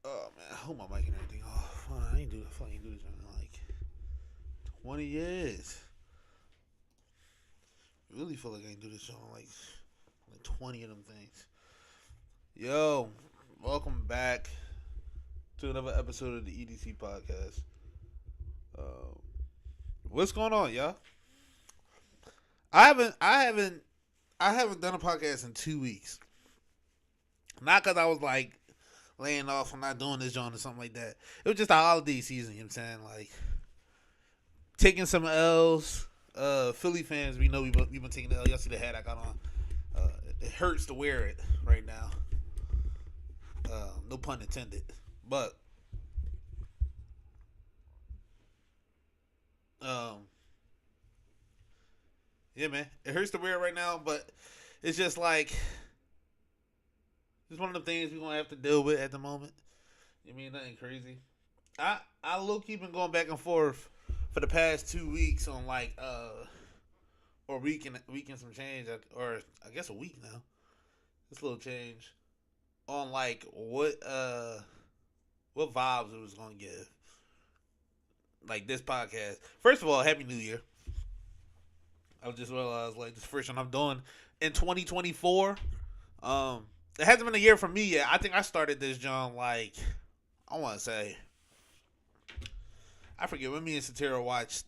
Oh man, I hope my mic and everything off. I ain't do the fucking do this in like 20 years. Really feel like I ain't do this show in like 20 of them things. Yo, welcome back to another episode of the EDC podcast. Um, what's going on, y'all? I haven't done a podcast in 2 weeks. Not because I was like laying off, I'm not doing this, John, or something like that. It was just the holiday season. You know what I'm saying? Like taking some L's. Philly fans, we know we've been taking the L. Y'all see the hat I got on. It hurts to wear it right now. No pun intended. But um, yeah, man, it hurts to wear it right now. But it's just like it's one of the things we're gonna have to deal with at the moment. You mean nothing crazy? I low key been going back and forth for the past 2 weeks on like or week and some change, or I guess a week now. This little change on like what vibes it was gonna give. Like this podcast. First of all, Happy New Year. I just realized like this first one I'm doing in 2024. It hasn't been a year for me yet. I think I started this John like I want to say I forget when me and Satira watched.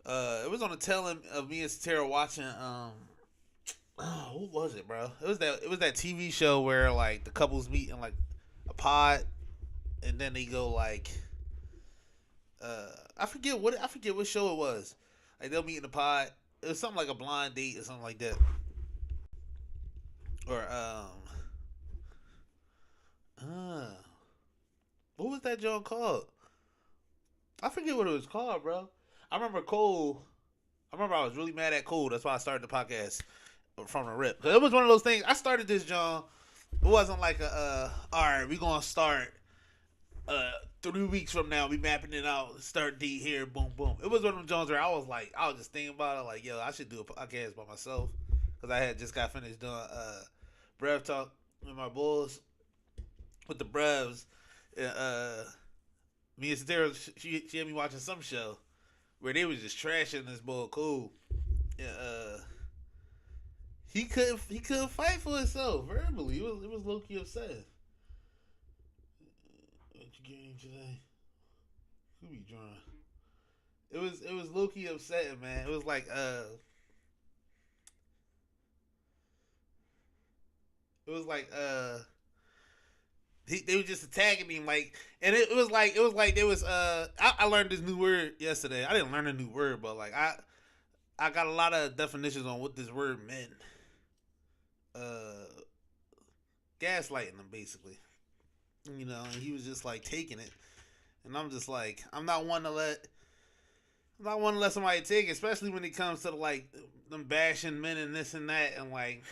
It was on the tail end of me and Satira watching. Oh, what was it, bro? It was that TV show where like the couples meet in like a pod, and then they go like I forget what show it was. Like they'll meet in the pod. It was something like a blind date or something like that. Or uh what was that joint called? I forget what it was called, bro. I remember Cole. I remember I was really mad at Cole. That's why I started the podcast from the rip. 'Cause it was one of those things. I started this John. It wasn't like all right, we gonna start 3 weeks from now, we mapping it out, start date here, boom, boom. It was one of them Jones where I was just thinking about it, like, yo, I should do a podcast by myself. Because I had just got finished doing Brev Talk with my boys, with the Brevs. Uh, Me and Sarah, she had me watching some show where they was just trashing this boy Cool. And, he couldn't fight for himself verbally. It was low key upsetting. What you getting today? Who be drawing? It was low key upsetting, man. It was like it was like they were just attacking him like, and it was like there was I learned this new word yesterday. I didn't learn a new word, but like I got a lot of definitions on what this word meant. Uh, Gaslighting him basically, and he was just like taking it, and I'm just like I'm not one to let somebody take it, especially when it comes to like them bashing men and this and that, and like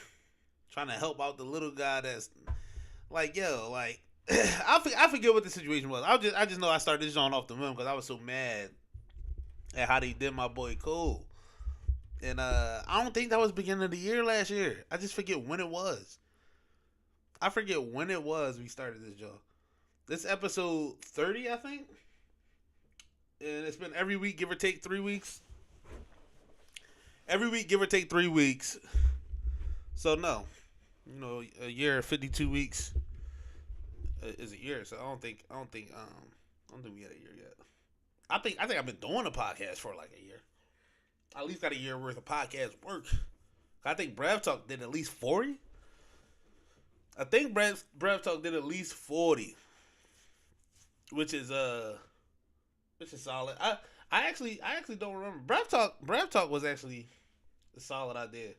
trying to help out the little guy that's like, yo, like I forget what the situation was. I just know I started this on off the rim because I was so mad at how they did my boy Cole, and I don't think that was beginning of the year last year. I just forget when it was. I forget when it was we started this job. This episode 30, I think, and it's been every week, give or take 3 weeks. Every week, give or take 3 weeks. So no, a year, 52 weeks is a year. So I don't think we had a year yet. I think I've been doing a podcast for like a year. I at least got a year worth of podcast work. I think Brev Talk did at least 40. I think Brev Talk did at least 40, which is solid. I actually don't remember. Brev Talk was actually a solid idea.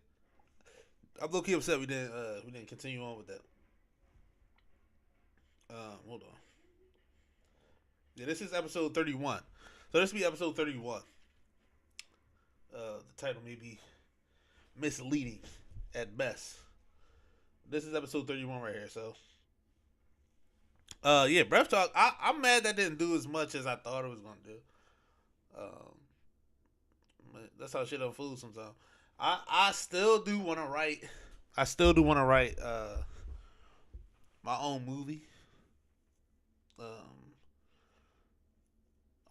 I'm low key upset we didn't continue on with that. Hold on. Yeah, this is episode 31. So this will be episode 31. The title may be misleading at best. This is episode 31 right here. So, yeah, Breath Talk. I'm mad that didn't do as much as I thought it was gonna do. That's how shit unfolds sometimes. I still do want to write. I still do want to write my own movie. Um,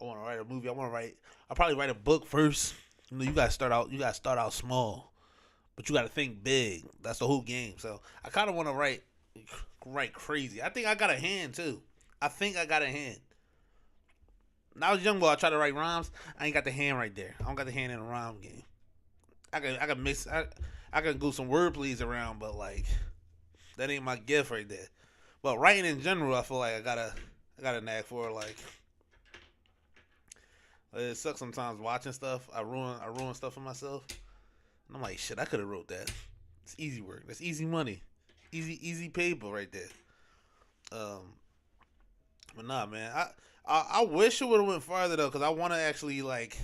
I want to write a movie. I'll probably write a book first. You know, you gotta start out. You gotta start out small, but you gotta think big. That's the whole game. So I kind of want to write crazy. I think I got a hand too. I think I got a hand. When I was young, I tried to write rhymes. I ain't got the hand right there. I don't got the hand in the rhyme game. I can mix. I can go some word plays around, but like that ain't my gift right there. But writing in general, I feel like I got a knack for it. Like it sucks sometimes watching stuff. I ruin stuff for myself. And I'm like, shit, I could have wrote that. It's easy work. That's easy money. Easy paper right there. But nah, man. I wish it would have went farther though, because I want to actually like.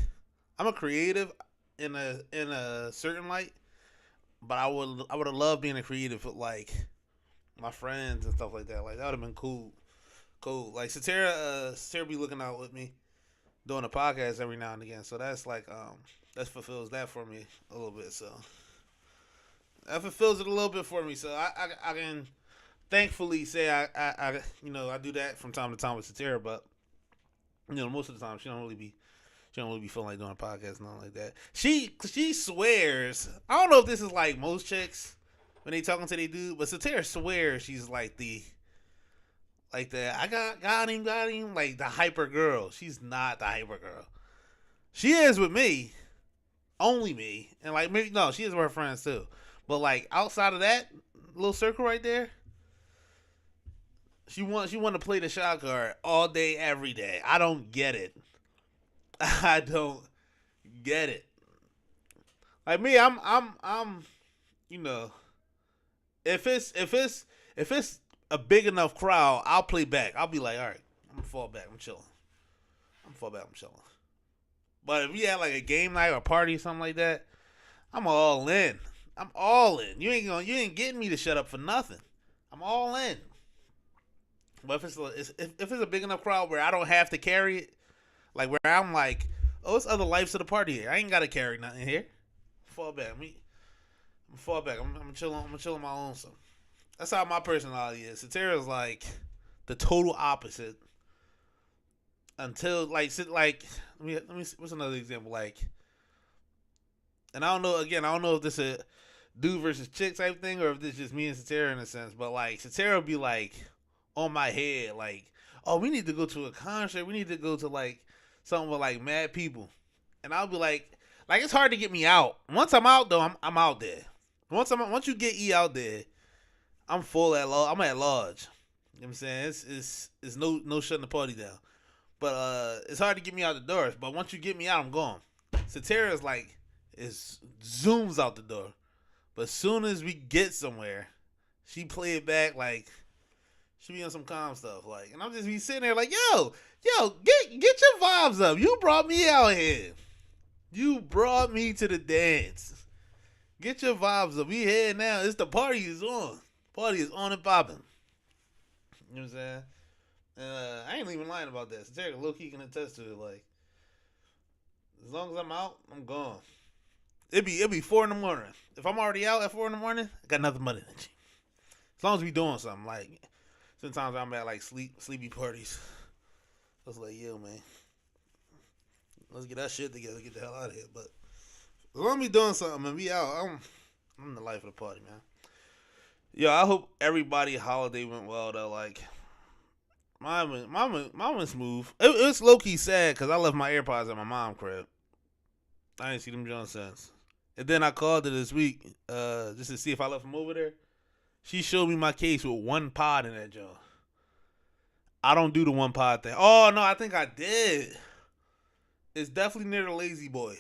I'm a creative in a certain light, but I would have loved being a creative with like my friends and stuff like that. Like that would have been cool. Cool. Like Satira be looking out with me doing a podcast every now and again. So that's like that fulfills that for me a little bit. So that fulfills it a little bit for me. So I can thankfully say I I do that from time to time with Satira, but most of the time she don't really be feeling like doing a podcast and all like that. She swears. I don't know if this is like most chicks when they talking to their dude, but Satira swears she's like the I got him like the hyper girl. She's not the hyper girl. She is with me, only me, and like maybe no, she is with her friends too. But like outside of that little circle right there, she want to play the shot card all day, every day. I don't get it. I don't get it. Like me, I'm you know, if it's a big enough crowd, I'll play back. I'll be like, all right, I'm gonna fall back. I'm chilling. I'm chilling. But if we had like a game night or a party or something like that, I'm all in. I'm all in. You ain't getting me to shut up for nothing. I'm all in. But if it's a big enough crowd where I don't have to carry it, like where I'm like, oh, it's other lives to the party here. I ain't gotta carry nothing here. Fall back. I'm fall back. I'm chilling. I'm chilling my own self. That's how my personality is. Satira's like the total opposite. Until like let me what's another example like, and I don't know. Again, I don't know if this is a dude versus chick type thing or if this is just me and Satira in a sense. But like Satira will be like on my head like, oh, we need to go to a concert. We need to go to like something with like mad people, and I'll be like it's hard to get me out. Once I'm out though, I'm out there. Once you get E out there, I'm full at large. I'm at large. You know what I'm saying? It's no shutting the party down. But it's hard to get me out the doors. But once you get me out, I'm gone. Satira's like zooms out the door. But as soon as we get somewhere, she play it back like she be on some calm stuff. Like, and I'm just be sitting there like, yo, get your vibes up. You brought me out here. You brought me to the dance. Get your vibes up. We here now. It's the party is on. Party is on and popping. You know what I'm saying? I ain't even lying about that. Satiric low-key can attest to it. Like, as long as I'm out, I'm gone. It'd be 4 in the morning. If I'm already out at 4 in the morning, I got nothing but energy. As long as we doing something. Like, sometimes I'm at like sleepy parties. I was like, yo, man, let's get that shit together. Get the hell out of here. But as long as we doing something and we out, I'm the life of the party, man. Yo, I hope everybody holiday went well though. Like, mine went smooth. It was low key sad because I left my AirPods at my mom's crib. I didn't see them Jones since. And then I called her this week just to see if I left them over there. She showed me my case with one pod in that jar. I don't do the one pod thing. Oh no, I think I did. It's definitely near the Lazy Boy.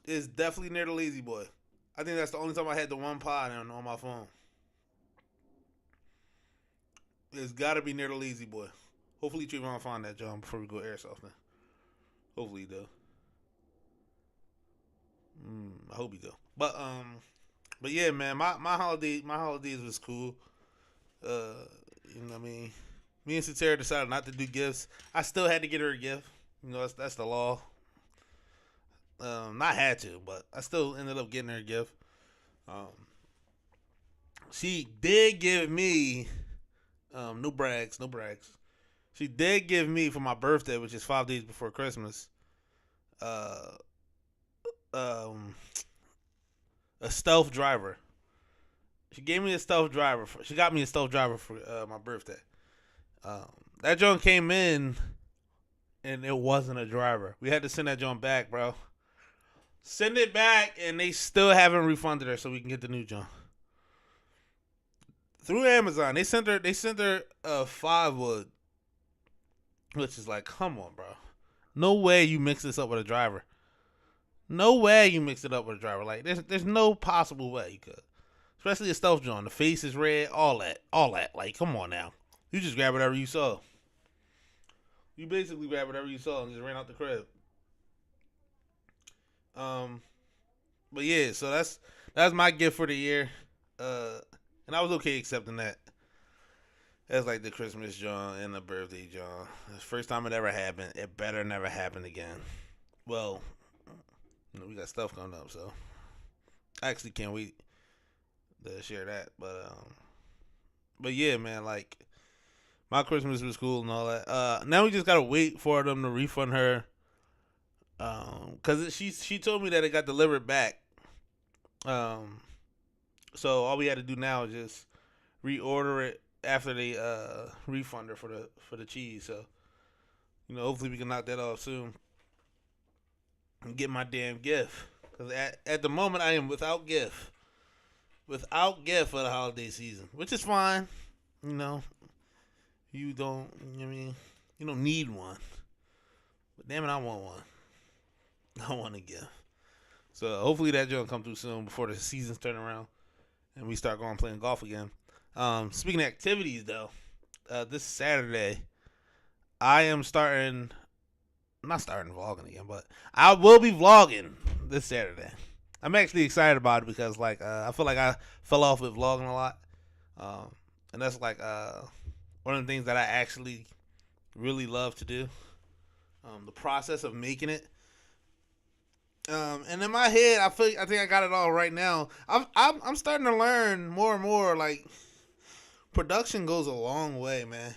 It's definitely near the Lazy Boy. I think that's the only time I had the one pod on my phone. It's got to be near the Lazy Boy. Hopefully Trayvon find that John before we go airsofting. Hopefully he do. I hope he do. But yeah, man, my holidays was cool. You know what I mean? Me and Satira decided not to do gifts. I still had to get her a gift. You know, that's the law. Not had to, but I still ended up getting her a gift. She did give me No brags, no brags. She did give me for my birthday, which is 5 days before Christmas, uh, um, a stealth driver. She gave me a stealth driver. She got me a stealth driver for my birthday. Um, that joint came in, and it wasn't a driver. We had to send that joint back, bro. Send it back, and they still haven't refunded her, so we can get the new joint through Amazon. They sent her. They sent her a 5-wood, which is like, come on, bro. No way you mix this up with a driver. No way you mix it up with a driver. Like, there's no possible way you could. Especially a stealth joint. The face is red. All that. Like, come on now. You just grab whatever you saw. You basically grab whatever you saw and just ran out the crib. But yeah, so that's my gift for the year. And I was okay accepting that. That's like the Christmas joint and the birthday joint. It's the first time it ever happened. It better never happen again. Well, we got stuff coming up, so I actually can't wait to share that. But yeah, man, like, my Christmas was cool and all that. Now we just gotta wait for them to refund her. Cause she told me that it got delivered back. So all we had to do now is just reorder it after they refund her for the cheese. So, hopefully we can knock that off soon and get my damn gift. Cause at the moment I am without gift for the holiday season, which is fine. You don't. You don't need one, but damn it, I want one. I want a gift. So hopefully that joint come through soon before the seasons turn around and we start going playing golf again. Speaking of activities, though, this Saturday I am starting. I'm not starting vlogging again, but I will be vlogging this Saturday. I'm actually excited about it because, like, I feel like I fell off with vlogging a lot, and that's like one of the things that I actually really love to do. The process of making it. And in my head, I think I got it all right now. I'm starting to learn more and more. Like, production goes a long way, man.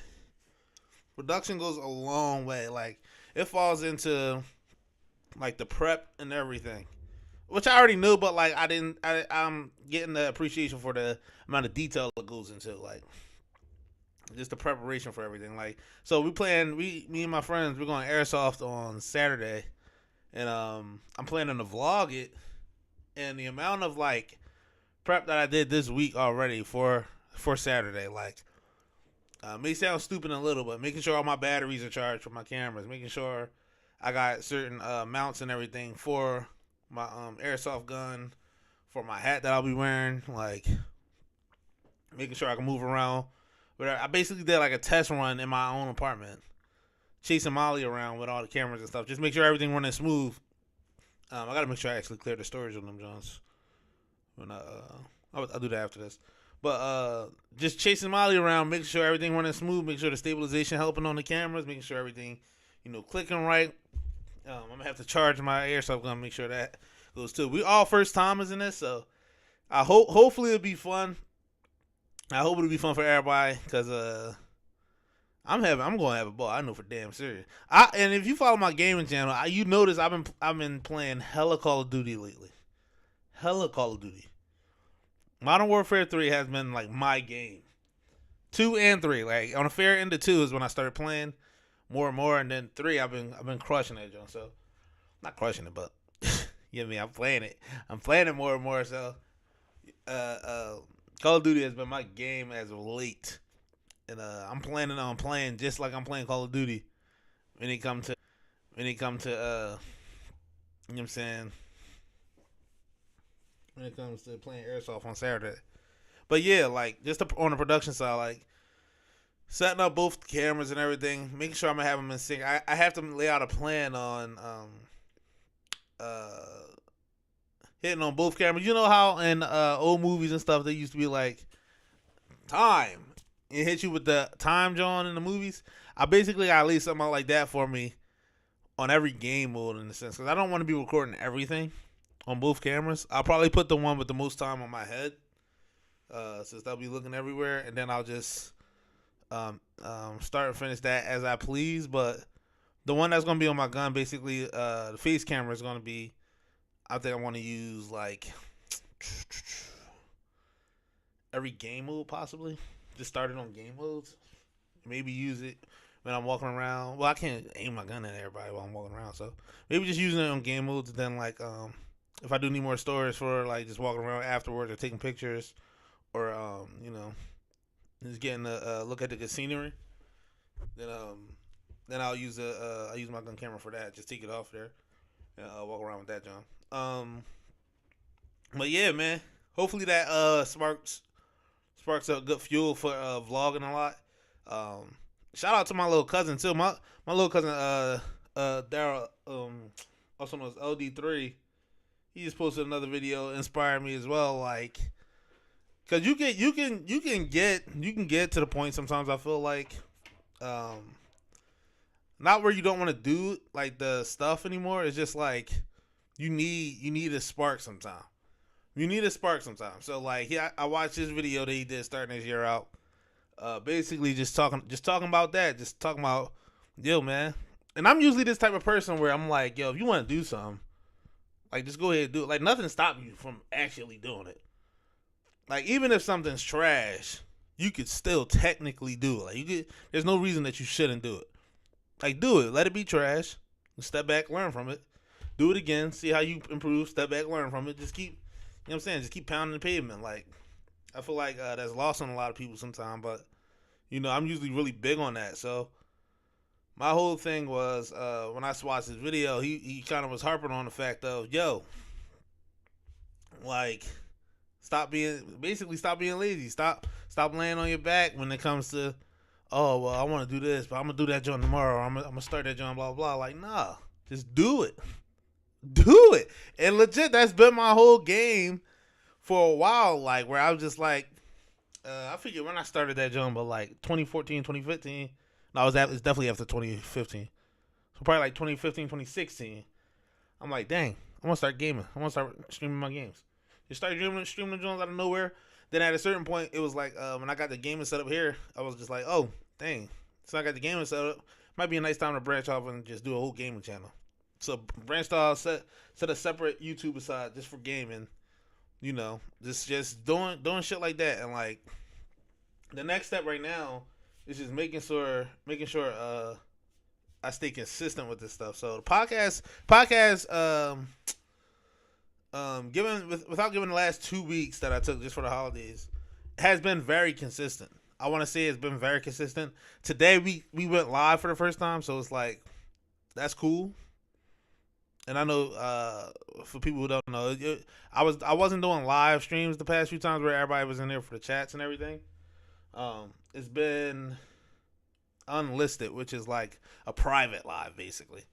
Production goes a long way. Like, it falls into like the prep and everything, which I already knew, but like I'm getting the appreciation for the amount of detail that goes into, like, just the preparation for everything. Like, so me and my friends, we're going airsoft on Saturday. And I'm planning to vlog it, and the amount of like prep that I did this week already for Saturday, like, may sound stupid a little, but making sure all my batteries are charged for my cameras, making sure I got certain mounts and everything for my airsoft gun, for my hat that I'll be wearing, like making sure I can move around. But I basically did like a test run in my own apartment, chasing Molly around with all the cameras and stuff. Just make sure everything running smooth. I gotta make sure I actually clear the storage on them Johns. I'll do that after this. But just chasing Molly around, making sure everything running smooth, make sure the stabilization helping on the cameras, making sure everything, clicking right. I'm gonna have to charge my airsoft gun, make sure that goes too. We all first timers in this, so I hopefully it'll be fun. I hope it'll be fun for everybody, because I'm gonna have a ball. I know for damn serious. And if you follow my gaming channel, you notice I've been playing hella Call of Duty lately. Hella Call of Duty. Modern Warfare 3 has been like my game. 2 and 3, like on a fair end of 2 is when I started playing more and more, and then 3 I've been crushing that joint. So not crushing it, but you know what I mean. I'm playing it more and more. So Call of Duty has been my game as of late. And I'm planning on playing just like I'm playing Call of Duty when it come to you know what I'm saying, when it comes to playing airsoft on Saturday. But yeah, like, just on the production side, like setting up both cameras and everything, making sure I'm gonna have them in sync. I have to lay out a plan on hitting on both cameras. You know how in old movies and stuff they used to be like time. It hit you with the time, John, in the movies. I basically got to lay something out like that for me on every game mode, in a sense, because I don't want to be recording everything on both cameras. I'll probably put the one with the most time on my head, since I'll be looking everywhere, and then I'll just start and finish that as I please. But the one that's gonna be on my gun, basically, the face camera is gonna be. I think I want to use like every game mode possibly. Just start it on game modes. Maybe use it when I'm walking around. Well, I can't aim my gun at everybody while I'm walking around, so maybe just using it on game modes. And then like if I do need more storage for like just walking around afterwards or taking pictures, or just getting a look at the scenery, then I'll use I'll use my gun camera for that. Just take it off there and walk around with that, John. But yeah, man. Hopefully that sparks up good fuel for vlogging a lot. Shout out to my little cousin too. My little cousin Daryl, also known as LD3. He just posted another video, inspired me as well. Like, cause you can get to the point sometimes. I feel like, not where you don't want to do like the stuff anymore. It's just like you need a spark sometime. You need a spark sometimes. So like, I watched this video that he did starting this year out. Basically just talking about that. Just talking about, yo, man. And I'm usually this type of person where I'm like, yo, if you want to do something, like just go ahead and do it. Like nothing stops you from actually doing it. Like even if something's trash, you could still technically do it. Like there's no reason that you shouldn't do it. Like do it. Let it be trash. Step back, learn from it. Do it again. See how you improve. Step back, learn from it. Just keep. You know what I'm saying? Just keep pounding the pavement. Like, I feel like that's lost on a lot of people sometimes, but, I'm usually really big on that. So, my whole thing was, when I watched this video, he kind of was harping on the fact of, yo, like, stop being lazy. Stop laying on your back when it comes to, oh, well, I want to do this, but I'm going to do that joint tomorrow. Or I'm going to start that joint, blah, blah, blah. Like, nah, just do it. Do it. And legit, that's been my whole game for a while. Like, where I was just like, I figured when I started that joint, but like 2014, 2015. No, it's definitely after 2015. So probably like 2015, 2016. I'm like, dang, I want to start gaming. I want to start streaming my games. You start streaming the joints out of nowhere. Then at a certain point, it was like, when I got the gaming set up here, I was just like, oh, dang. So I got the gaming set up. Might be a nice time to branch off and just do a whole gaming channel. So branched off, set a separate YouTube aside just for gaming, just doing shit like that. And like the next step right now is just making sure I stay consistent with this stuff. So the podcast without giving the last 2 weeks that I took just for the holidays, has been very consistent. I want to say it's been very consistent. Today we went live for the first time, so it's like that's cool. And I know for people who don't know, I wasn't doing live streams the past few times where everybody was in there for the chats and everything. It's been unlisted, which is like a private live, basically.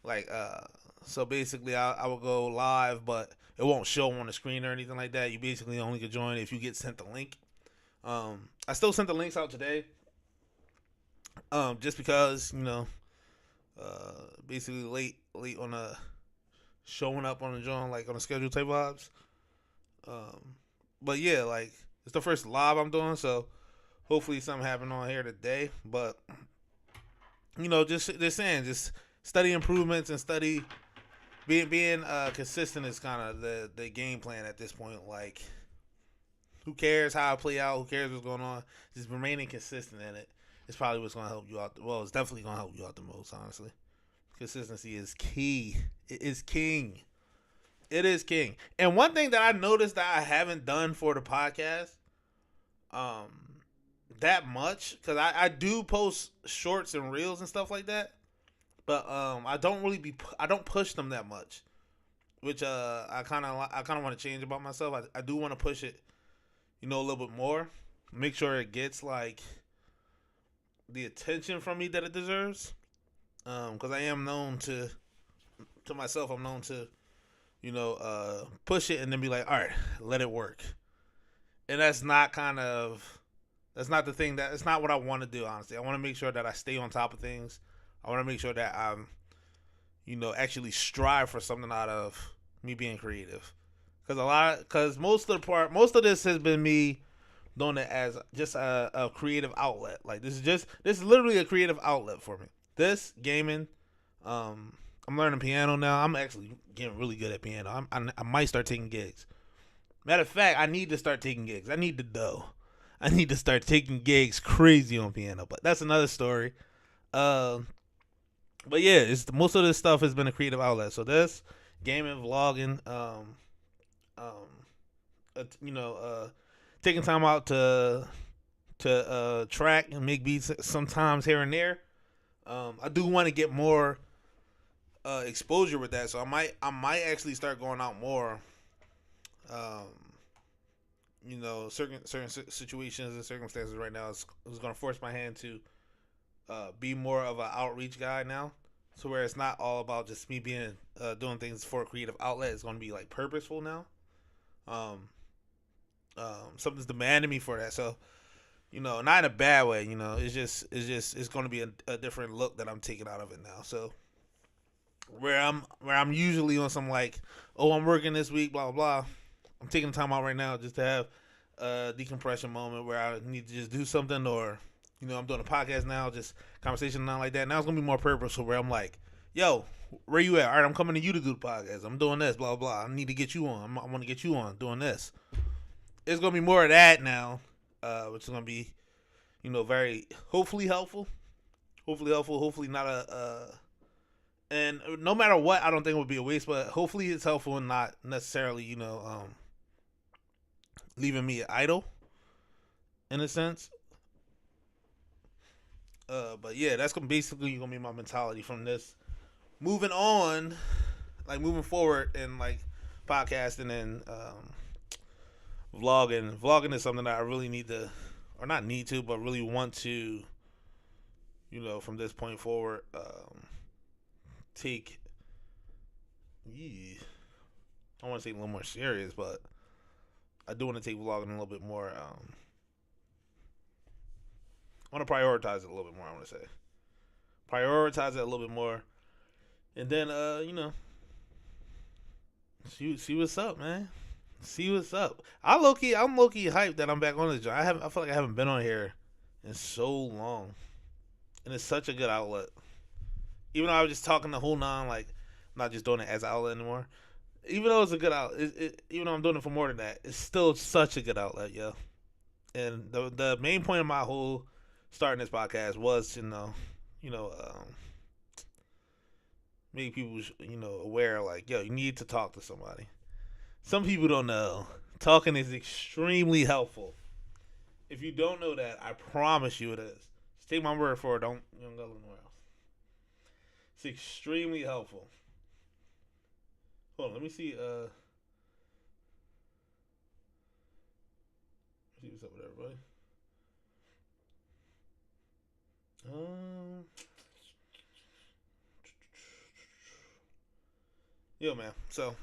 Like so basically, I will go live, but it won't show on the screen or anything like that. You basically only can join if you get sent the link. I still sent the links out today, just because basically late on showing up on the joint, like on a schedule type vibes. But yeah, like it's the first live I'm doing, so hopefully something happened on here today. But just saying, just study improvements and study being consistent is kind of the game plan at this point. Like, who cares how I play out? Who cares what's going on? Just remaining consistent in it. It's probably what's going to help you out. Well, it's definitely going to help you out the most, honestly. Consistency is key. It is king. It is king. And one thing that I noticed that I haven't done for the podcast, that much, because I do post shorts and reels and stuff like that, but I don't push them that much, which I kind of want to change about myself. I do want to push it, a little bit more. Make sure it gets like the attention from me that it deserves. Because I am known to myself, I'm known to, push it and then be like, all right, let it work. And that's not the thing it's not what I want to do, honestly. I want to make sure that I stay on top of things. I want to make sure that I'm, actually strive for something out of me being creative. Because most of this has been me doing it as just a creative outlet. Like this is literally a creative outlet for me. This gaming, I'm learning piano now. I'm actually getting really good at piano. I might start taking gigs. Matter of fact, I need to start taking gigs. I need the dough. I need to start taking gigs crazy on piano, but that's another story. Uh, but yeah, most of this stuff has been a creative outlet. So this gaming, vlogging, you know, taking time out to track and make beats sometimes here and there. I do want to get more exposure with that, so I might actually start going out more. Um, you know, certain situations and circumstances right now is going to force my hand to be more of an outreach guy now. So where it's not all about just me being doing things for a creative outlet, it's going to be like purposeful now. Um, Something's demanding me for that, so you know, not in a bad way. You know, it's going to be a different look that I'm taking out of it now. So where I'm usually on some like, oh, I'm working this week, blah blah blah. I'm taking time out right now just to have a decompression moment where I need to just do something, or you know, I'm doing a podcast now, just conversation and not like that. Now it's gonna be more purposeful where I'm like, yo, where you at? All right, I'm coming to you to do the podcast. I'm doing this, blah blah. I need to get you on. I want to get you on doing this. It's gonna be more of that now, which is gonna be, you know, very hopefully helpful. Hopefully not and no matter what, I don't think it would be a waste, but hopefully it's helpful and not necessarily, you know, leaving me idle in a sense. But yeah, that's basically gonna be my mentality from this. Moving on, like moving forward and like podcasting and vlogging. Vlogging is something that I really need to, or not need to, but really want to, you know, from this point forward, take. Yeah, I want to say a little more serious, but I do want to take vlogging a little bit more. I want to prioritize it a little bit more. I want to say prioritize it a little bit more, and then you know, see what's up, man. See what's up. I'm low key hyped that I'm back on this job. I feel like I haven't been on here in so long, and it's such a good outlet. Even though I was just talking the whole nine, like I'm not just doing it as an outlet anymore. Even though it's a good outlet, even though I'm doing it for more than that, it's still such a good outlet, yo. And the main point of my whole starting this podcast was, you know, make people, you know, aware, like, yo, you need to talk to somebody. Some people don't know. Talking is extremely helpful. If you don't know that, I promise you it is. Just take my word for it. Don't go anywhere else. It's extremely helpful. Hold on, let me see. See what's up with everybody. Yo, man. So,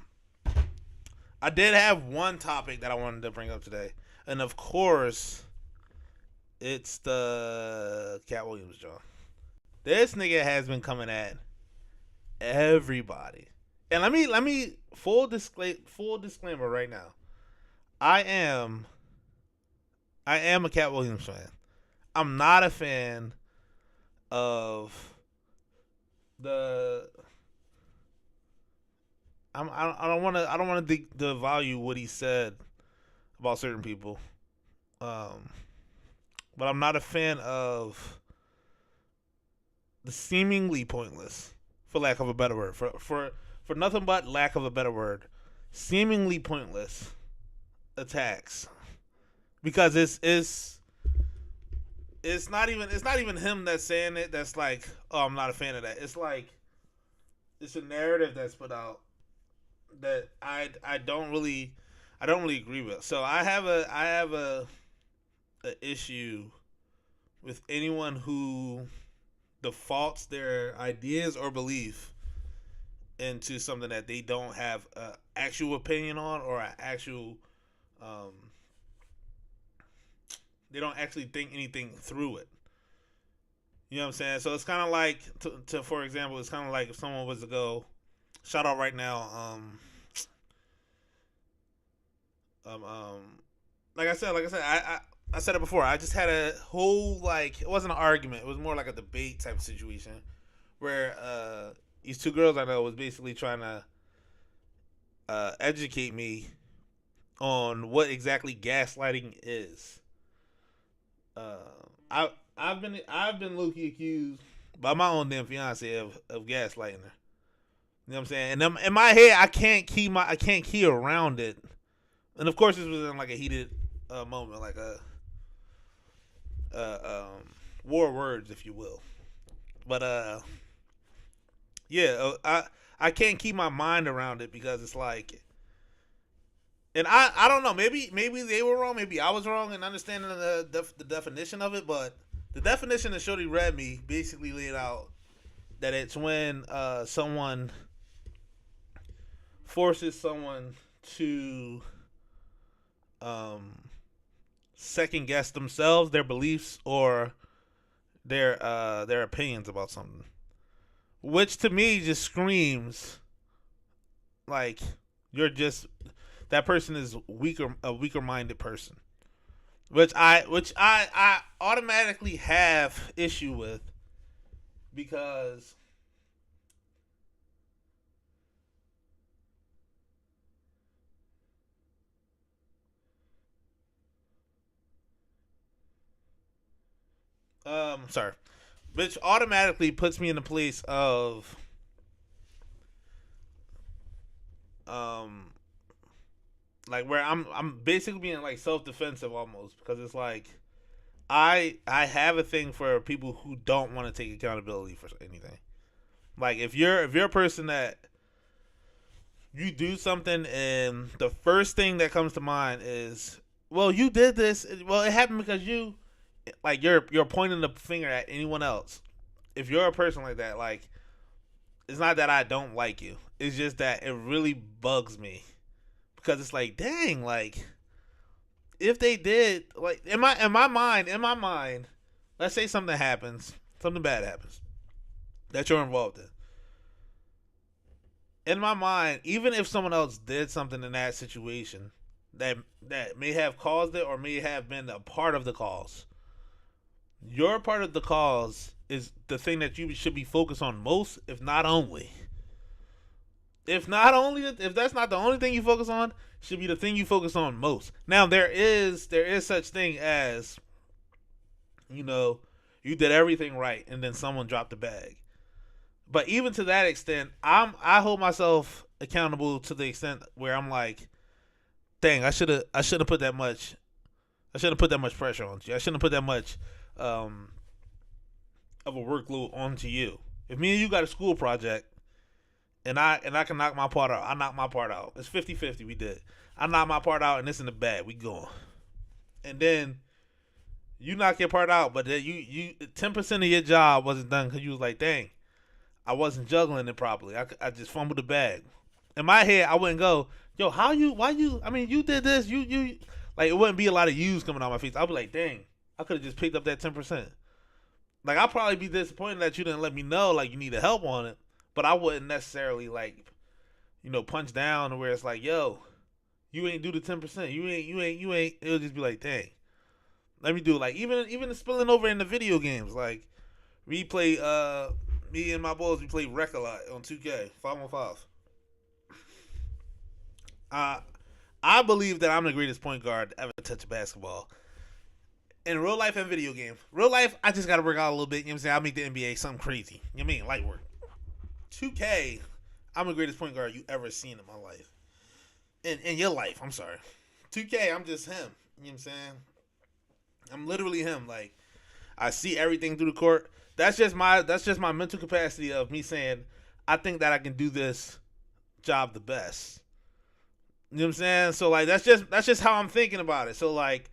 I did have one topic that I wanted to bring up today, and of course, it's the Cat Williams joint. This nigga has been coming at everybody, and let me full disclaimer right now. I am a Cat Williams fan. I'm not a fan of the. I don't want to devalue what he said about certain people, but I'm not a fan of the seemingly pointless, for lack of a better word, for nothing but lack of a better word, seemingly pointless attacks, because it's not even him that's saying it. That's like, oh, I'm not a fan of that. It's like it's a narrative that's put out that I don't really agree with. So I have a issue with anyone who defaults their ideas or belief into something that they don't have an actual opinion on, or an actual they don't actually think anything through it. You know what I'm saying? So it's kind of like, to for example, it's kind of like if someone was to go, shout out right now, like I said, I said it before. I just had a whole like it wasn't an argument. It was more like a debate type of situation where these two girls I know was basically trying to educate me on what exactly gaslighting is. Uh, I I've been low-key accused by my own damn fiance of gaslighting her. You know what I'm saying? And in my head, I can't key around it. And of course, this was in like a heated moment, like a war words, if you will. But yeah, I can't keep my mind around it because it's like, and I don't know, maybe they were wrong, maybe I was wrong in understanding the definition of it, but the definition that Shorty read me basically laid out that it's when someone forces someone to second guess themselves, their beliefs, or their opinions about something, which to me just screams like that person is a weaker minded person, which I automatically have issue with because sorry, which automatically puts me in the place of um like where I'm basically being like self defensive almost because it's like I have a thing for people who don't want to take accountability for anything. Like if you're a person that you do something and the first thing that comes to mind is, well, you did this, well, it happened because you, like you're pointing the finger at anyone else. If you're a person like that, like it's not that I don't like you. It's just that it really bugs me because it's like, dang, like if they did, like in my mind, let's say something happens, something bad happens that you're involved in. In my mind, even if someone else did something in that situation that may have caused it or may have been a part of the cause, your part of the cause is the thing that you should be focused on most, if not only. If that's not the only thing you focus on, should be the thing you focus on most. Now there is such thing as, you know, you did everything right and then someone dropped the bag. But even to that extent, I hold myself accountable to the extent where I'm like, dang, I should have put that much I shouldn't put that much pressure on you. I shouldn't put that much of a workload onto you. If me and you got a school project and I can knock my part out, I knock my part out. It's 50-50, we did. I knock my part out and it's in the bag. We going. And then you knock your part out, but then you 10% of your job wasn't done because you was like, dang, I wasn't juggling it properly. I just fumbled the bag. In my head, I wouldn't go, yo, why you, I mean, you did this, you, like, it wouldn't be a lot of yous coming out my face. I'd be like, dang, I could have just picked up that 10%. Like, I'd probably be disappointed that you didn't let me know, like, you needed help on it, but I wouldn't necessarily, like, punch down to where it's like, yo, you ain't do the 10%. You ain't, it'll just be like, dang. Let me do it. Like, even spilling over in the video games, like, we play, me and my boys, we play Wreck a lot on 2K, 5-on-5. I believe that I'm the greatest point guard to ever touch a basketball. In real life and video games. Real life, I just got to work out a little bit. You know what I'm saying? I'll make the NBA something crazy. You know what I mean? Light work. 2K, I'm the greatest point guard you ever seen in my life. In your life, I'm sorry. 2K, I'm just him. You know what I'm saying? I'm literally him. Like, I see everything through the court. That's just my mental capacity of me saying, I think that I can do this job the best. You know what I'm saying? So like that's just how I'm thinking about it. So like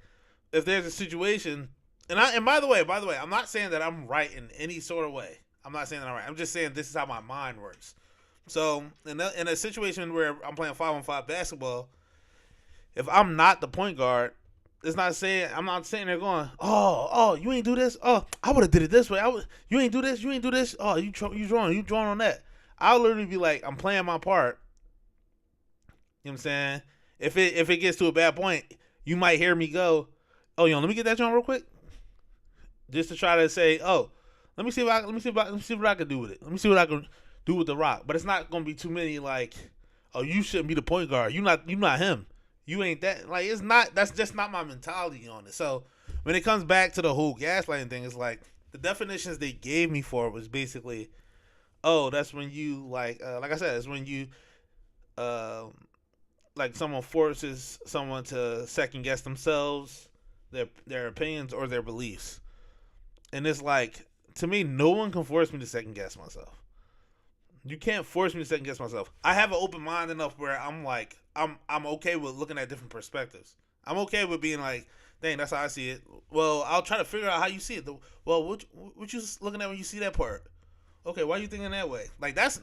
if there's a situation and by the way, I'm not saying that I'm right in any sort of way. I'm not saying that I'm right. I'm just saying this is how my mind works. So in a situation where I'm playing 5-on-5 basketball, if I'm not the point guard, I'm not sitting there going, oh, you ain't do this. Oh, I would have did it this way. You ain't do this. Oh, you drawing on that. I'll literally be like, I'm playing my part. You know what I'm saying? If it gets to a bad point, you might hear me go, Oh, yo, let me get that joint real quick, just to try to say, oh, let me see what I can do with it. Let me see what I can do with the Rock. But it's not gonna be too many like, oh, you shouldn't be the point guard. You not him. You ain't that. Like, it's not. That's just not my mentality on it. So when it comes back to the whole gaslighting thing, it's like the definitions they gave me for it was basically, oh, that's when you like I said, it's when you uh, like someone forces someone to second guess themselves, their opinions or their beliefs. And it's like, to me, no one can force me to second guess myself. You can't force me to second guess myself. I have an open mind enough where I'm like, I'm okay with looking at different perspectives. I'm okay with being like, dang, that's how I see it. Well, I'll try to figure out how you see it. Well, what you looking at when you see that part? Okay, why are you thinking that way? Like, that's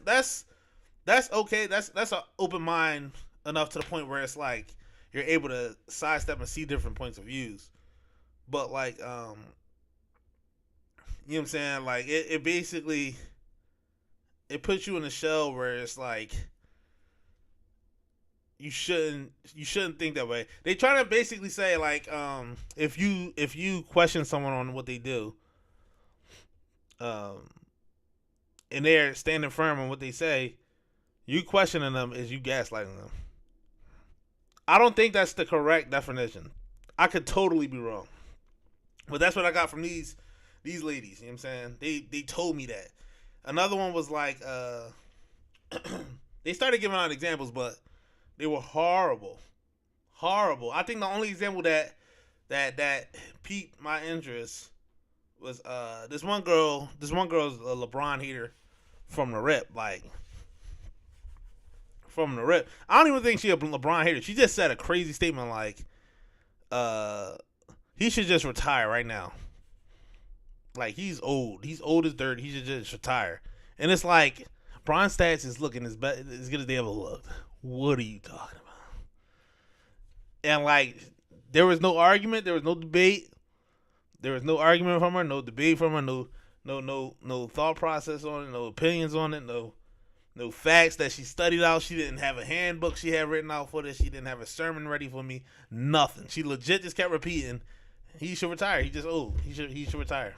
okay. That's an open mind enough to the point where it's like you're able to sidestep and see different points of views. But like, you know what I'm saying? Like, it basically, it puts you in a shell where it's like you shouldn't think that way. They try to basically say like, if you question someone on what they do, um and they're standing firm on what they say, you questioning them is you gaslighting them. I don't think that's the correct definition. I could totally be wrong. But that's what I got from these ladies, you know what I'm saying? They told me that. Another one was like, they started giving out examples, but they were horrible. Horrible. I think the only example that piqued my interest was this one girl's a LeBron hater from the rip. Like, from the rip. I don't even think she a LeBron hater. She just said a crazy statement like, he should just retire right now. Like, he's old. He's old as dirt. He should just retire. And it's like, Bron stats is looking as good as they ever looked. What are you talking about? And like, there was no argument. There was no debate. There was no argument from her. No debate from her. No thought process on it. No opinions on it. No facts that she studied out. She didn't have a handbook she had written out for this. She didn't have a sermon ready for me. Nothing. She legit just kept repeating, he should retire. He's just old. He should retire.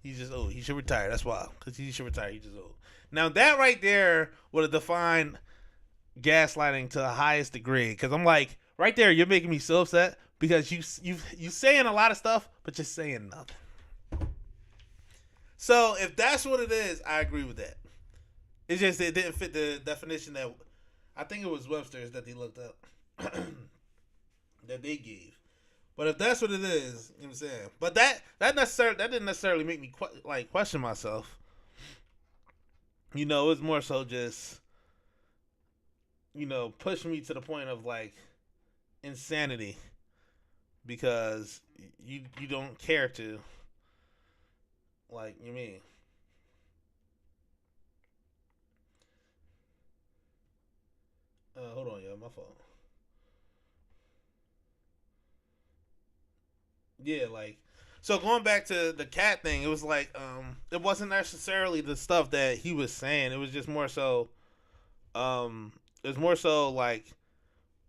He's just old. He should retire. That's why. Because he should retire. He's just old. Now, that right there would have defined gaslighting to the highest degree. Because I'm like, right there, you're making me so upset. Because you saying a lot of stuff, but you're saying nothing. So, if that's what it is, I agree with that. It's just it didn't fit the definition that, I think it was Webster's that they looked up. That they gave. But if that's what it is, you know what I'm saying? But that didn't necessarily make me question myself. You know, it was more so just, you know, pushing me to the point of like insanity, because you don't care to, like, you mean. Hold on, yo, my phone. Yeah, like, so going back to the cat thing, it was like, it wasn't necessarily the stuff that he was saying. It was just more so, it was more so like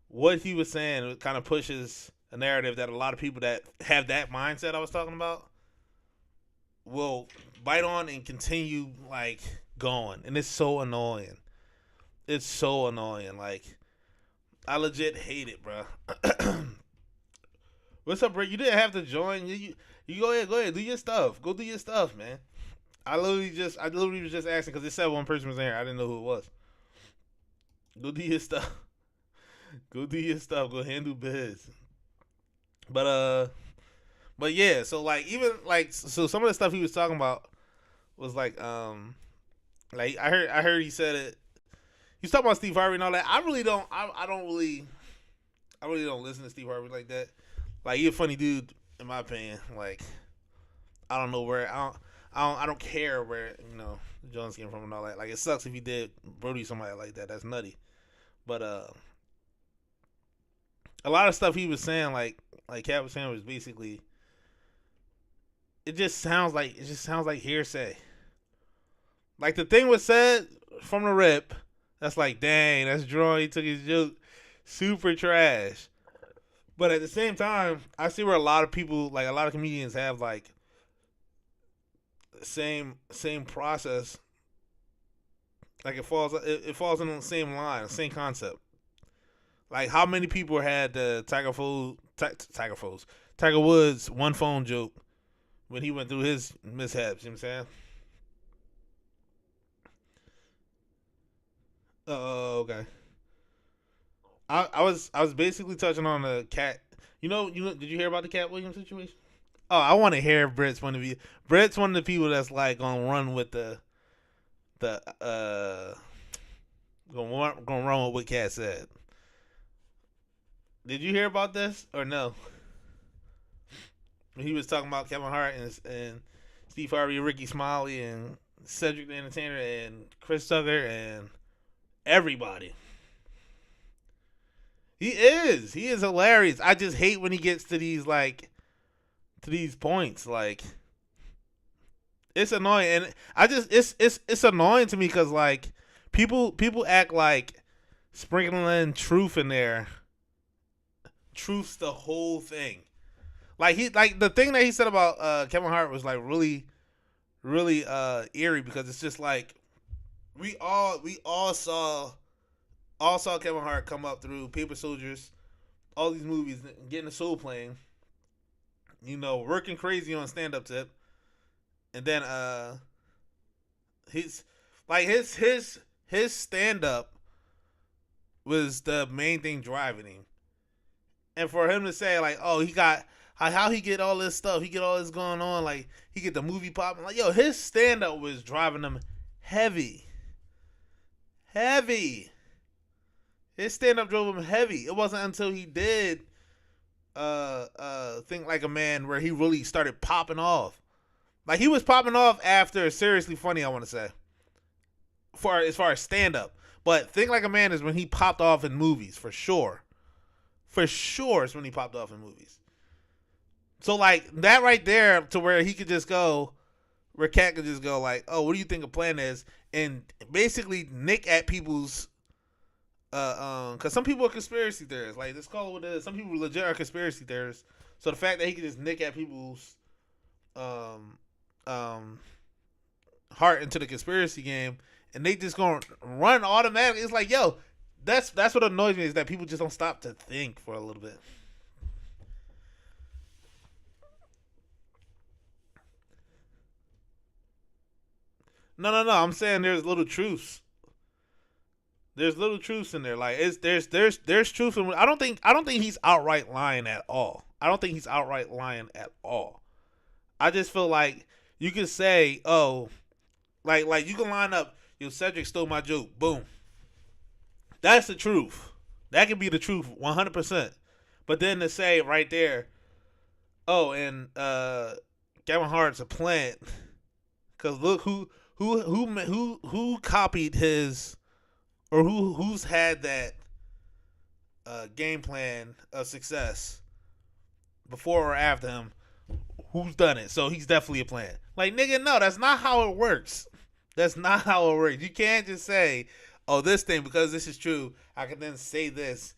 what he was saying. It kind of pushes a narrative that a lot of people that have that mindset I was talking about will bite on and continue like going, and it's so annoying. It's so annoying. Like, I legit hate it, bro. What's up, bro? You didn't have to join. You go ahead, do your stuff. Go do your stuff, man. I literally was just asking because it said one person was in here. I didn't know who it was. Go do your stuff. Go do your stuff. Go handle biz. But yeah. So like, even like, so some of the stuff he was talking about was like I heard he said it. He's talking about Steve Harvey and all that. I really don't. I really don't listen to Steve Harvey like that. Like, he's a funny dude in my opinion. Like, I don't know where I don't care where, you know, Jones came from and all that. Like, it sucks if he did Brody somebody like that. That's nutty. But a lot of stuff he was saying, like Cat was saying, was basically, it just sounds like hearsay. Like, the thing was said from the rip. That's like, dang, that's drawing. He took his joke super trash. But at the same time, I see where a lot of people, like a lot of comedians, have like same process. Like it falls in the same line, same concept. Like how many people had the Tiger Woods one phone joke when he went through his mishaps. You know what I'm saying? Oh, okay. I was basically touching on the cat. Did you hear about the Cat Williams situation? Oh, I want to hear Brett's point of view. Brett's one of the people that's like gonna run with the gonna run with what Cat said. Did you hear about this or no? He was talking about Kevin Hart and Steve Harvey, Ricky Smiley, and Cedric the Entertainer, and Chris Tucker, and everybody. He is. He is hilarious. I just hate when he gets to these points. Like it's annoying, and I just it's annoying to me because like people act like sprinkling truth in there. Truth's the whole thing. Like the thing that he said about Kevin Hart was like really eerie because it's just like we all saw Kevin Hart come up through Paper Soldiers, all these movies, getting a soul plane, working crazy on stand up tip, and then he's like his stand up was the main thing driving him. And for him to say like, oh, he got how he get all this stuff, he get all this going on, like he get the movie popping, like yo, his stand up was driving him heavy, heavy. His stand up drove him heavy. It wasn't until he did Think Like a Man where he really started popping off. Like he was popping off after Seriously Funny, I want to say, for as far as stand up. But Think Like a Man is when he popped off in movies for sure. For sure, it's when he popped off in movies. So like that right there, to where he could just go, where Cat could just go like, "Oh, what do you think a plan is?" and basically nick at people's, because some people are conspiracy theorists. Like let's call it what it is. Some people legit are conspiracy theorists. So the fact that he could just nick at people's, um, um, heart into the conspiracy game, and they just gonna run automatically. It's like, yo, that's what annoys me is that people just don't stop to think for a little bit. No, no, no. I'm saying there's little truths. There's little truths in there. Like it's there's truth in. I don't think he's outright lying at all. I don't think he's outright lying at all. I just feel like you can say, oh, like you can line up, yo, Cedric stole my joke. Boom. That's the truth. That can be the truth 100%. But then to say right there, oh, and Kevin Hart's a plant because look who copied his, or who's had that game plan of success before or after him. Who's done it? So he's definitely a plant. Like nigga, no, that's not how it works. That's not how it works. You can't just say, "Oh, this thing because this is true, I can then say this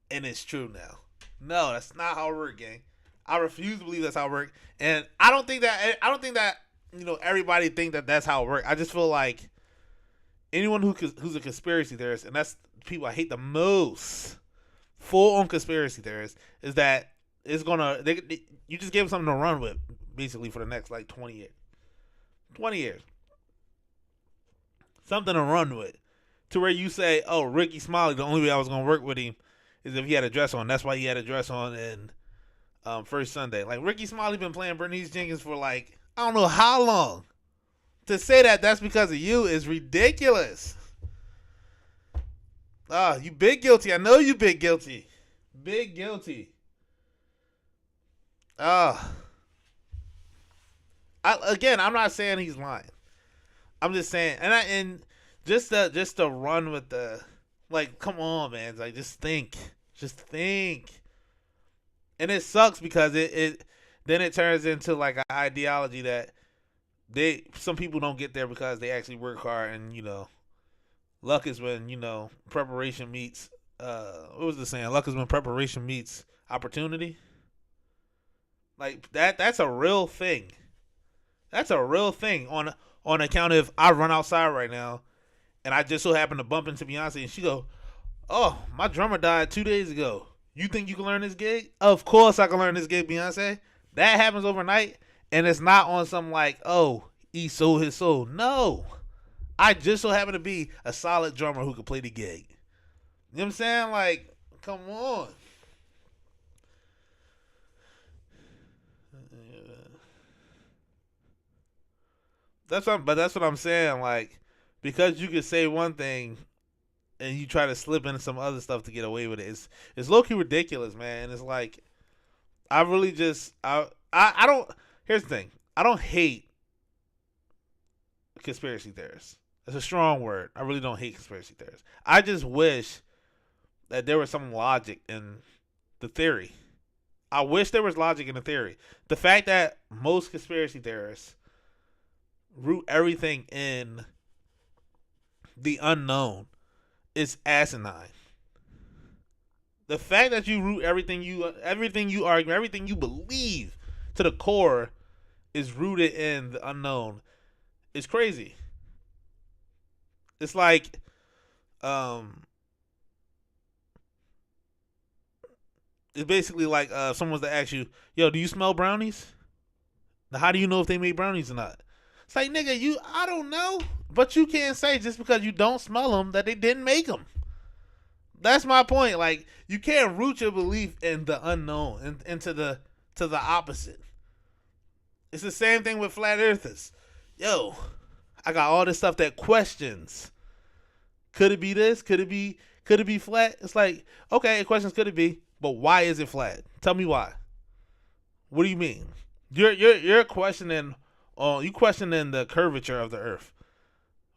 and it's true now." No, that's not how it works, gang. I refuse to believe that's how it works, and I don't think that everybody think that that's how it works. I just feel like anyone who's a conspiracy theorist, and that's the people I hate the most, full on conspiracy theorists, is that it's gonna you just give them something to run with basically for the next like 20 years, 20 years, something to run with, to where you say, oh, Ricky Smiley, the only way I was gonna work with him is if he had a dress on. That's why he had a dress on in First Sunday. Like Ricky Smiley been playing Bernice Jenkins for like I don't know how long. To say that that's because of you is ridiculous. Ah, you big guilty. I know you big guilty. Big guilty. Ah. I'm not saying he's lying. I'm just saying, and just to run with the, like, come on, man. Like, just think. And it sucks because it then it turns into like an ideology that some people don't get there because they actually work hard, and luck is when preparation meets what was the saying? Luck is when preparation meets opportunity. Like that's a real thing. That's a real thing on account of I run outside right now and I just so happen to bump into Beyonce and she go, "Oh, my drummer died 2 days ago. You think you can learn this gig? Of course I can learn this gig, Beyonce." That happens overnight and it's not on some like, oh, he sold his soul. No. I just so happen to be a solid drummer who can play the gig. You know what I'm saying? Like, come on. That's what I'm saying. Like, because you could say one thing and you try to slip into some other stuff to get away with it, it's low key ridiculous, man. And it's like, I really just I don't. Here's the thing. I don't hate conspiracy theorists. That's a strong word. I really don't hate conspiracy theorists. I just wish that there was some logic in the theory. I wish there was logic in the theory. The fact that most conspiracy theorists root everything in the unknown is asinine. The fact that you root everything you argue, everything you believe to the core is rooted in the unknown is crazy. It's like it's basically like someone was to ask you, "Yo, do you smell brownies?" Now, how do you know if they made brownies or not? It's like, nigga, I don't know, but you can't say just because you don't smell them that they didn't make them. That's my point. Like, you can't root your belief in the unknown and into the opposite. It's the same thing with flat earthers. Yo, I got all this stuff that questions. Could it be this? Could it be flat? It's like, okay, it questions could it be, but why is it flat? Tell me why. What do you mean? You're questioning you questioning the curvature of the earth.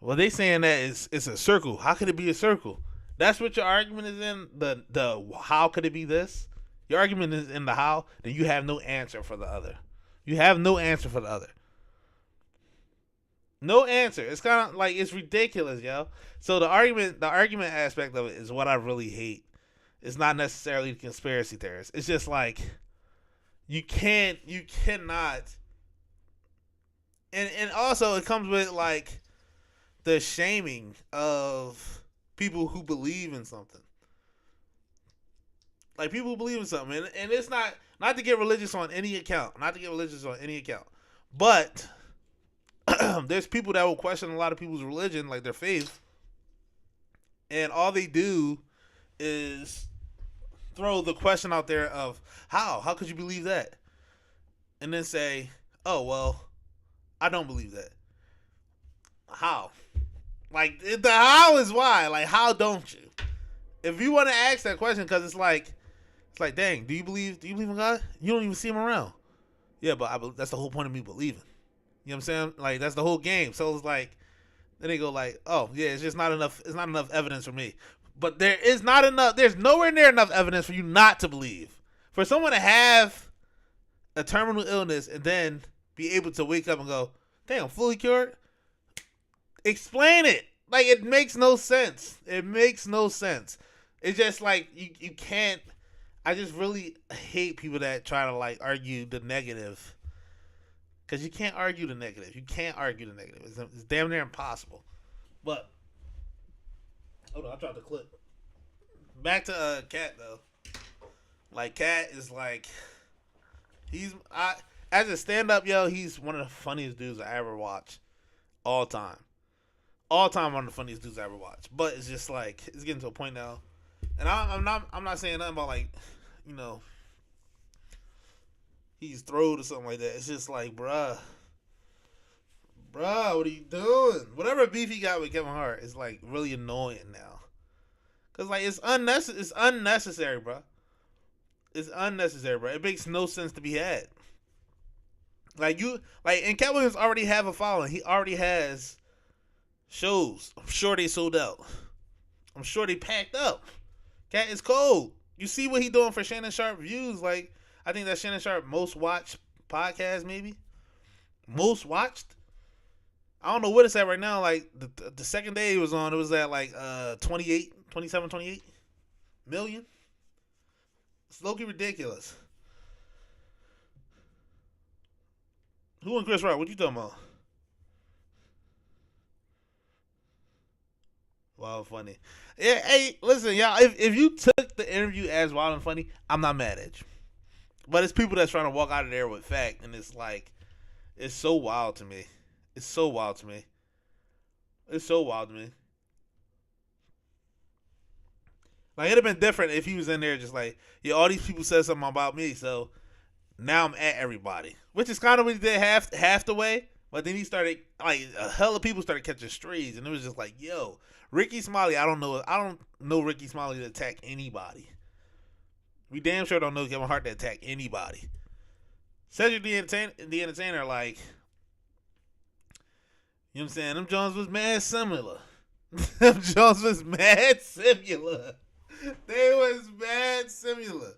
Well, they saying that it's a circle. How could it be a circle? That's what your argument is in. The how could it be this? Your argument is in the how, then you have no answer for the other. You have no answer for the other. No answer. It's kind of like, it's ridiculous, yo. So the argument aspect of it is what I really hate. It's not necessarily conspiracy theorists. It's just like you cannot. And also it comes with like the shaming of people who believe in something. Like, people who believe in something, and it's not to get religious on any account, but there's people that will question a lot of people's religion, like their faith, and all they do is throw the question out there of how could you believe that, and then say, oh well, I don't believe that. How? Like, the how is why. Like, how don't you? If you want to ask that question, because it's like, dang, do you believe in God? You don't even see him around. Yeah, but that's the whole point of me believing. You know what I'm saying? Like, that's the whole game. So it's like, then they go like, oh yeah, it's just not enough. It's not enough evidence for me. But there's nowhere near enough evidence for you not to believe. For someone to have a terminal illness and then be able to wake up and go, dang, I'm fully cured. Explain it. Like, it makes no sense. It's just like, you can't. I just really hate people that try to like argue the negative, because you can't argue the negative. It's damn near impossible. But hold on, I dropped the clip. Back to Cat though. Like, Cat is like, as a stand up, yo, he's one of the funniest dudes I ever watched. All time, one of the funniest dudes I ever watched. But it's just like, it's getting to a point now. And I'm not saying nothing about, like, you know, he's throwed or something like that. It's just like, bruh, what are you doing? Whatever beef he got with Kevin Hart is like really annoying now. Cause like, it's unnecessary, bro. It makes no sense to be had. And Cat Williams already have a following. He already has shows. I'm sure they sold out. I'm sure they packed up. Cat is cold. You see what he doing for Shannon Sharp views? Like, I think that Shannon Sharp most watched podcast, maybe most watched. I don't know what it's at right now. Like, the second day it was on, it was at like 27, 28. million. It's low-key ridiculous. Who and Chris Rock? What you talking about? Wild and Funny. Yeah, hey, listen, y'all. If you took the interview as Wild and Funny, I'm not mad at you. But it's people that's trying to walk out of there with fact, and it's like, it's so wild to me. It's so wild to me. It's so wild to me. Like, it'd have been different if he was in there just like, yeah, all these people said something about me, so now I'm at everybody. Which is kind of what he did half the way. But then he started, like, a hell of people started catching strays, and it was just like, yo, Ricky Smiley, I don't know Ricky Smiley to attack anybody. We damn sure don't know Kevin Hart to attack anybody. Cedric the Entertainer, like, you know what I'm saying? Them Jones was mad similar. Them Jones was mad similar. They was mad similar.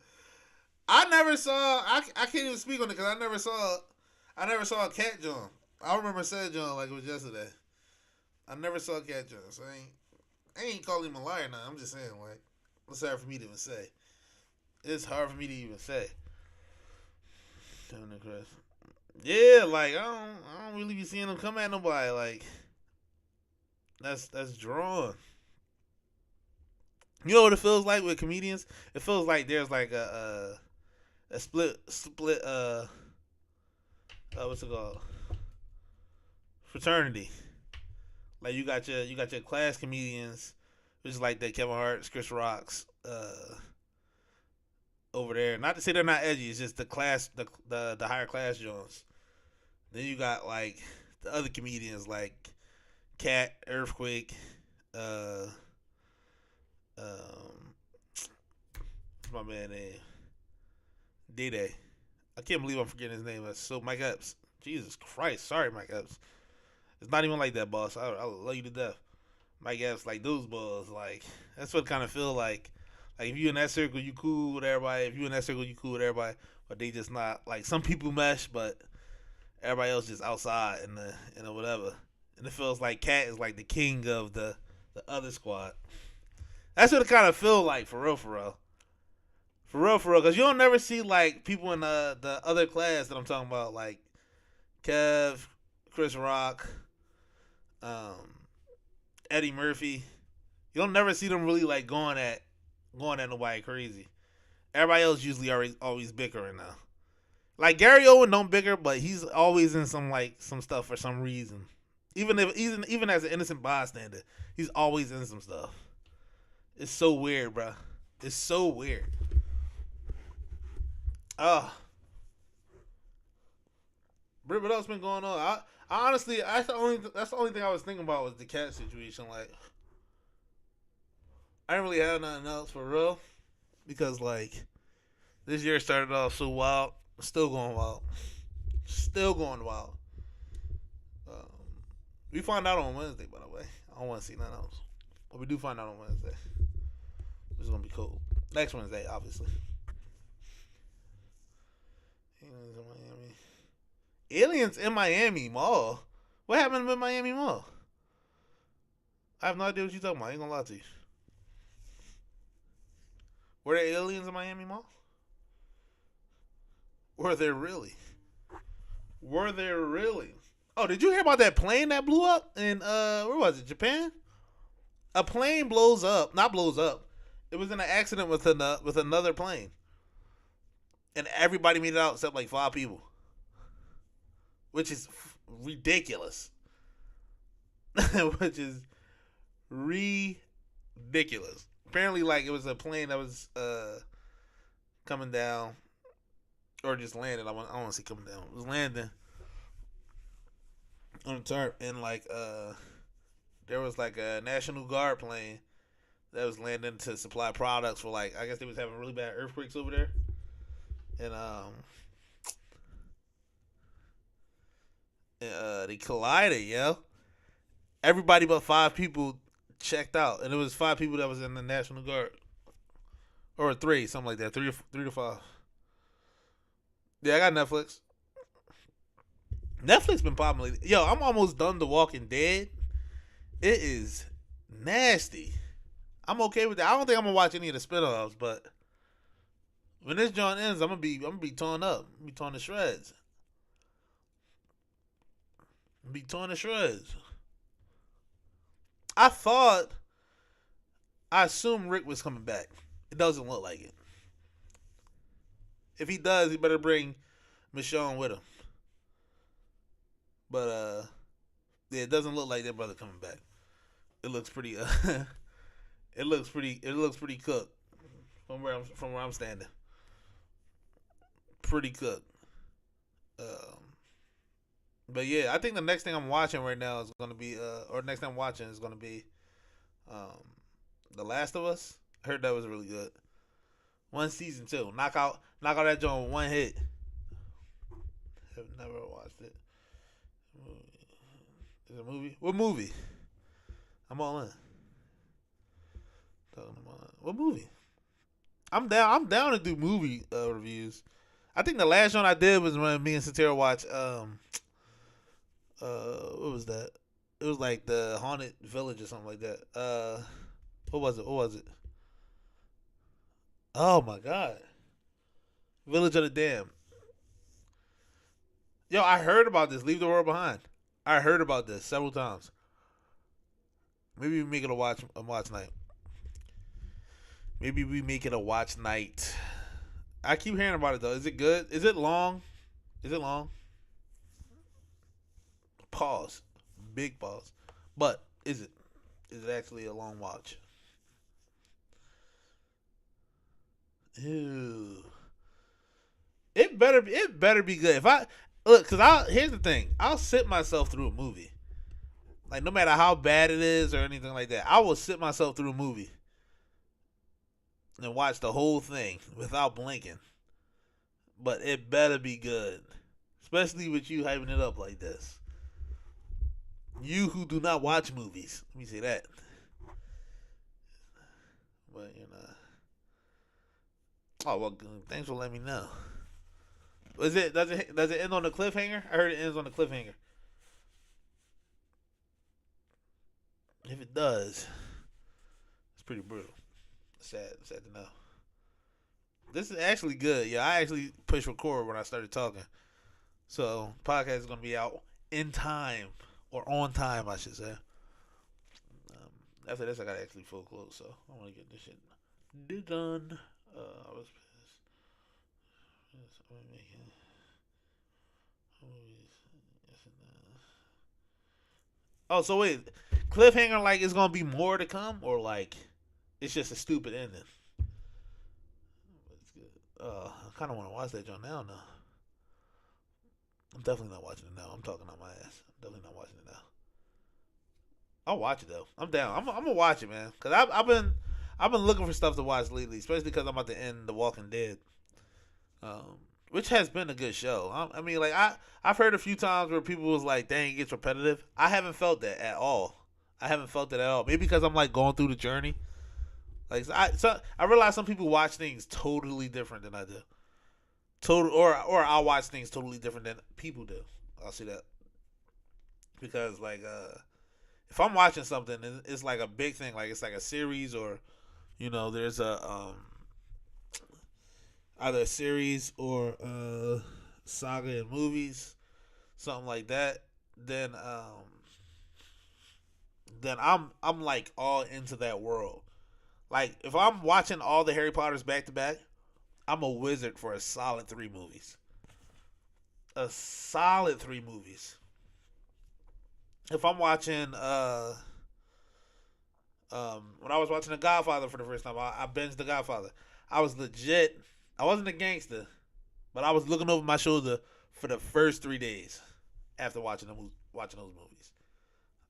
I never saw. I can't even speak on it because I never saw a Cat John. I remember saying John like it was yesterday. I never saw Cat John, so I ain't calling him a liar now. I'm just saying, like, it's hard for me to even say. It's hard for me to even say. Yeah, like I don't really be seeing them come at nobody. Like, that's drawn. You know what it feels like with comedians? It feels like there's like a split what's it called? Fraternity. Like you got your class comedians, which is like the Kevin Hart's, Chris Rock's, over there. Not to say they're not edgy, it's just the class, the higher class Jones. Then you got like the other comedians like Cat, Earthquake, what's my man name? D-Day. I can't believe I'm forgetting his name. So Mike Epps. Jesus Christ. Sorry, Mike Epps. It's not even like that, boss. I love you to death. Mike Epps, like those balls, like that's what it kind of feel like. Like if you in that circle, you cool with everybody. If you in that circle, you cool with everybody. But they just not like some people mesh, but everybody else just outside and the whatever. And it feels like Cat is like the king of the other squad. That's what it kind of feel like for real. For real, because you don't never see like people in the other class that I'm talking about, like Kev, Chris Rock, Eddie Murphy. You don't never see them really like going at nobody crazy. Everybody else usually always bickering now. Like Gary Owen don't bicker, but he's always in some stuff for some reason. Even as an innocent bystander, he's always in some stuff. It's so weird, bro. It's so weird. Britt, what else been going on? I honestly, that's the only thing I was thinking about was the Cat situation. Like, I didn't really have nothing else for real because like this year started off so wild, still going wild. We find out on Wednesday, by the way. I don't want to see nothing else, but we do find out on Wednesday. This is gonna be cool. Next Wednesday, obviously. Aliens in Miami Mall. What happened with Miami Mall? I have no idea what you're talking about. I ain't gonna lie to you. Were there aliens in Miami Mall? Were there really? Oh, did you hear about that plane that blew up in where was it? Japan? A plane not blows up. It was in an accident with another plane, and everybody made it out except like 5 people, which is ridiculous. Which is ridiculous. Apparently, like it was a plane that was coming down or just landed. I don't want to say coming down. It was landing on the turf, and like there was like a National Guard plane that was landing to supply products for like I guess they was having really bad earthquakes over there, and they collided, yo. Everybody but 5 people checked out, and it was 5 people that was in the National Guard, or 3, something like that, 3 to 5. Yeah, I got Netflix. Netflix been popping lately. Yo, I'm almost done The Walking Dead. It is nasty. I'm okay with that. I don't think I'm gonna watch any of the spinoffs, but when this joint ends, I'm gonna be torn up. I'm gonna be torn to shreds. I'm gonna be torn to shreds. I thought I assumed Rick was coming back. It doesn't look like it. If he does, he better bring Michonne with him. But yeah, it doesn't look like that brother coming back. It looks pretty it looks pretty cooked from where I'm standing. Pretty cooked. Um, but yeah, I think the next thing I'm watching right now is gonna be or next thing I'm watching is gonna be um The Last of Us. I heard that was really good. One season two. Knock out that joint with one hit. Have never watched it. Is it a movie? What movie? I'm all in. Talking about what movie? I'm down. I'm down to do movie reviews. I think the last one I did was when me and Satira watched. What was that? It was like the Haunted Village or something like that. What was it? What was it? Oh my god, Village of the Damned. Yo, I heard about this. Leave the World Behind. I heard about this several times. Maybe we make it a watch night. Maybe we make it a watch night. I keep hearing about it though. Is it good? Is it long? Is it long? Pause. Big pause. But is it? Is it actually a long watch? Ew. It better be good. If I look, cause I here's the thing. I'll sit myself through a movie. Like no matter how bad it is or anything like that, I will sit myself through a movie and watch the whole thing without blinking. But it better be good, especially with you hyping it up like this. You who do not watch movies, let me say that. But oh well, thanks for letting me know. Is it does it end on a cliffhanger? I heard it ends on a cliffhanger. If it does, it's pretty brutal. Sad to know. This is actually good. Yeah, I actually pushed record when I started talking. So podcast is gonna be out in time or on time, I should say. After this, I gotta actually full close, so I want to get this shit done. I was pissed. I'm making movies. Oh, so wait, cliffhanger like it's gonna be more to come, or like it's just a stupid ending. It's good. I kind of want to watch that joint now. No, I'm definitely not watching it now. I'm talking on my ass. I'm definitely not watching it now. I'll watch it though. I'm down. I'm gonna watch it, man. Cause I've been looking for stuff to watch lately, especially because I'm about to end The Walking Dead, um, which has been a good show. I mean, like I've heard a few times where people was like, "Dang, it gets repetitive." I haven't felt that at all. I haven't felt it at all. Maybe because I'm like going through the journey. Like I realize some people watch things totally different than I do. Or I'll watch things totally different than people do. I'll see that because like if I'm watching something, it's like a big thing. Like it's like a series or there's a either a series or a saga in movies, something like that. Then I'm like all into that world. Like if I'm watching all the Harry Potters back to back, I'm a wizard for a solid 3 movies. A solid 3 movies. If I'm watching when I was watching The Godfather for the first time, I binged The Godfather. I was legit. I wasn't a gangster, but I was looking over my shoulder for the first 3 days after watching those movies.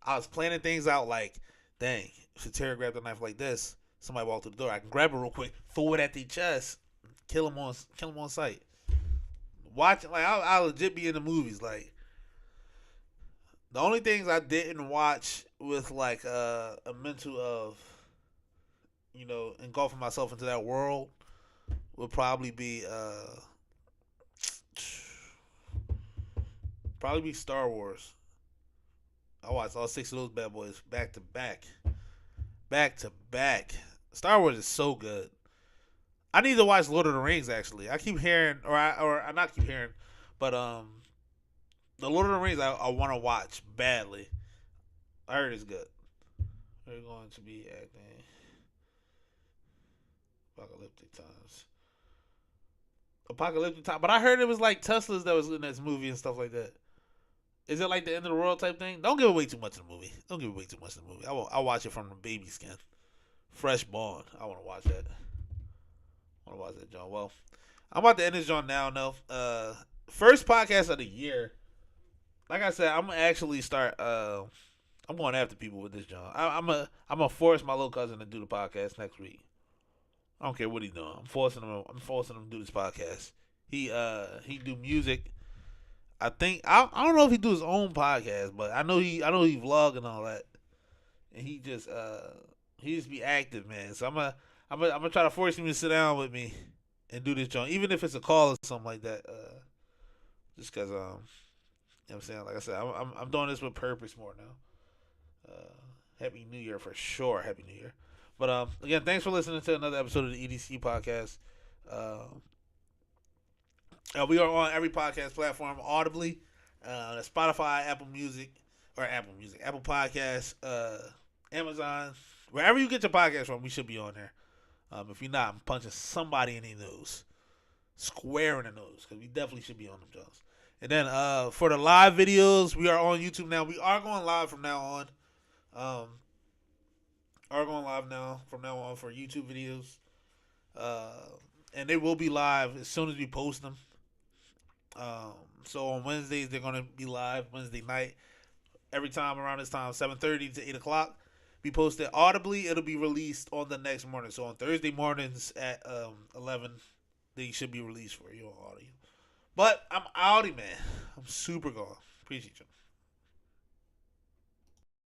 I was planning things out like, dang, if Tara grabbed a knife like this, somebody walked through the door, I can grab it real quick, throw it at their chest, kill him on sight. Watching like I legit be in the movies like. The only things I didn't watch with like a mental of engulfing myself into that world would probably be Star Wars. I watched all 6 of those bad boys back to back. back to back. Star Wars is so good. I need to watch Lord of the Rings. Actually, I keep hearing, or I not keep hearing, but the Lord of the Rings I want to watch badly. I heard it's good. They're going to be acting apocalyptic times. Apocalyptic time, but I heard it was like Teslas that was in this movie and stuff like that. Is it like the end of the world type thing? Don't give away too much of the movie. Don't give away too much of the movie. I'll watch it from the baby skin, fresh born. I want to watch that. I want to watch that, John. Well, I'm about to end this John now. No, first podcast of the year. Like I said, I'm gonna actually start. I'm going after people with this John. I'm gonna force my little cousin to do the podcast next week. I don't care what he's doing. I'm forcing him. I'm forcing him to do this podcast. He do music. I don't know if he do his own podcast, but I know he vlog and all that. And he just be active, man. So I'm gonna try to force him to sit down with me and do this joint, even if it's a call or something like that. Just cause you know what I'm saying, like I said, I'm doing this with purpose more now. Happy New Year for sure. Happy New Year. But again, thanks for listening to another episode of the EDC podcast. We are on every podcast platform audibly, Spotify, Apple Podcasts, Amazon, wherever you get your podcast from, we should be on there. If you're not, I'm punching somebody in the nose, square in the nose, because we definitely should be on them, Jones. And then for the live videos, we are on YouTube now. We are going live from now on. Are going live now from now on for YouTube videos, and they will be live as soon as we post them. So on Wednesdays they're gonna be live Wednesday night, every time around this time, 7:30 to 8 o'clock. Be posted audibly. It'll be released on the next morning. So on Thursday mornings at 11, they should be released for you on audio. But I'm outie, man. I'm super gone. Appreciate you.